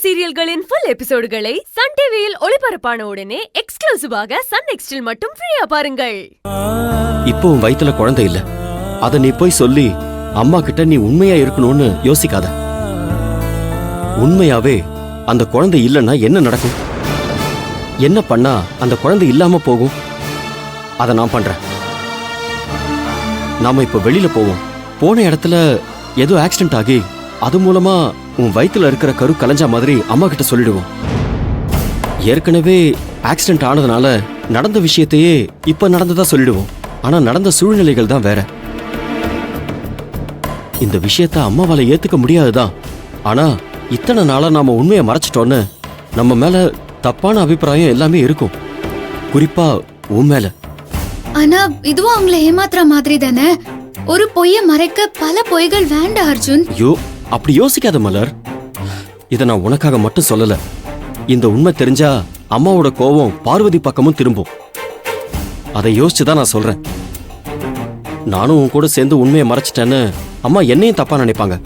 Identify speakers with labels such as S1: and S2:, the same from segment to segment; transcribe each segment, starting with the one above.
S1: சீரியல்களின் full எபிசோடுகளை Sun டிவியில் ஒளிபரப்பான உடனே எக்ஸ்க்ளூசிவாக சன் நெக்ஸ்டில் மட்டும் ஃப்ரீயா பாருங்கள்.
S2: இப்போ உன் வயித்துல குழந்தை இல்ல, அத நீ போய் சொல்லி அம்மா கிட்ட நீ உண்மையா இருக்கணும்னு யோசிக்காத. உண்மையாவே அந்த குழந்தை இல்லைன்னா என்ன நடக்கும்? என்ன பண்ணா அந்த குழந்தை இல்லாம போகும்? அத நான் பண்றேன். நாம இப்ப வெளியில போவோம். போன இடத்துல ஏதோ ஆக்சிடென்ட் ஆகி அது மூலமா உன் வயித்துல இருக்கிற கரு கலைஞ்ச மாதிரி அம்மா கிட்ட சொல்லிடுவோம். ஏற்கனவே ஆக்சிடென்ட் ஆனதுனால நடந்த விஷயத்தையே இப்ப நடந்ததா சொல்லிடுவோம். ஆனா நடந்த சூழ்நிலைகள் தான் வேற. இந்த விஷயத்த அம்மாவால ஏத்துக்க முடியாதுதான். ஆனா இத்தனை நாளா நாம உண்மையை மறைச்சிட்டோன்னு நம்ம மேல தப்பான அபிப்பிராயம் எல்லாமே இருக்கும், குறிப்பா உன் மேல.
S3: ஆனா இதுவும் அவங்கள ஏமாத்துற மாதிரி தானே. ஒரு பொய்ய மறைக்க பல பொய்கள் வேண்டாம் அர்ஜுன்.
S2: ஐயோ, அப்படி யோசிக்காத மலர். இத நான் உனக்காக மட்டும் சொல்லல. இந்த உண்மை தெரிஞ்சா அம்மாவோட கோவம் பார்வதி பக்கமும் திரும்பும். அதை யோசிச்சுதான் நான் சொல்றேன். நானும் உன் கூட சேர்ந்து உண்மையை மறைச்சிட்டேன்னு அம்மா என்னையும் தப்பா நினைப்பாங்க.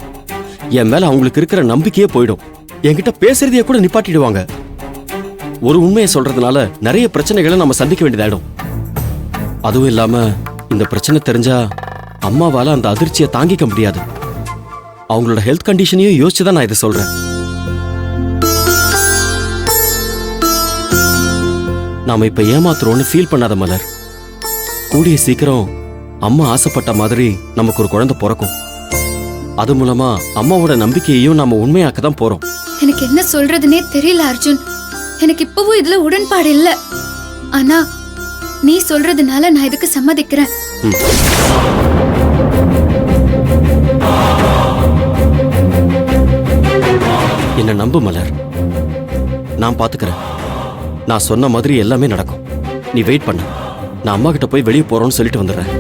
S2: என் மேல அவங்களுக்கு இருக்கிற நம்பிக்கையே போயிடும். என்கிட்ட பேசுறதையே கூட நிப்பாட்டிடுவாங்க. ஒரு உண்மையை சொல்றதுனால நிறைய பிரச்சனைகளை நம்ம சந்திக்க வேண்டியதாயிடும். அதுவும் இல்லாம இந்த பிரச்சனை தெரிஞ்சா அம்மாவால அந்த அதிர்ச்சியை தாங்கிக்க முடியாது. அவங்களோட ஹெல்த் கண்டிஷனையும் யோசிச்சுதான் நான் இதை சொல்றேன். நாம இப்ப ஏமாத்துறோம்னு ஃபீல் பண்ணாத மலர். கூடிய சீக்கிரம் அம்மா ஆசைப்பட்ட மாதிரி நமக்கு ஒரு குழந்தை பிறக்கும். அது மூலமா அம்மாவோட நம்பிக்கையையும் நாம உண்மையாக்க தான் போறோம்.
S3: எனக்கு என்ன சொல்றதுன்னே தெரியல அர்ஜுன். எனக்கு இப்பவும் இதுல உடன்பாடு இல்ல. ஆனா நீ சொல்றதுனால நான் இதுக்கு சம்மதிக்கிறேன்.
S2: என்ன நம்பு மலர், நான் பாத்துக்கிறேன். நான் சொன்ன மாதிரி எல்லாமே நடக்கும். நீ வெயிட் பண்ண. நான் அம்மா கிட்ட போய் வெளியே போறோம்னு சொல்லிட்டு வந்துடுறேன்.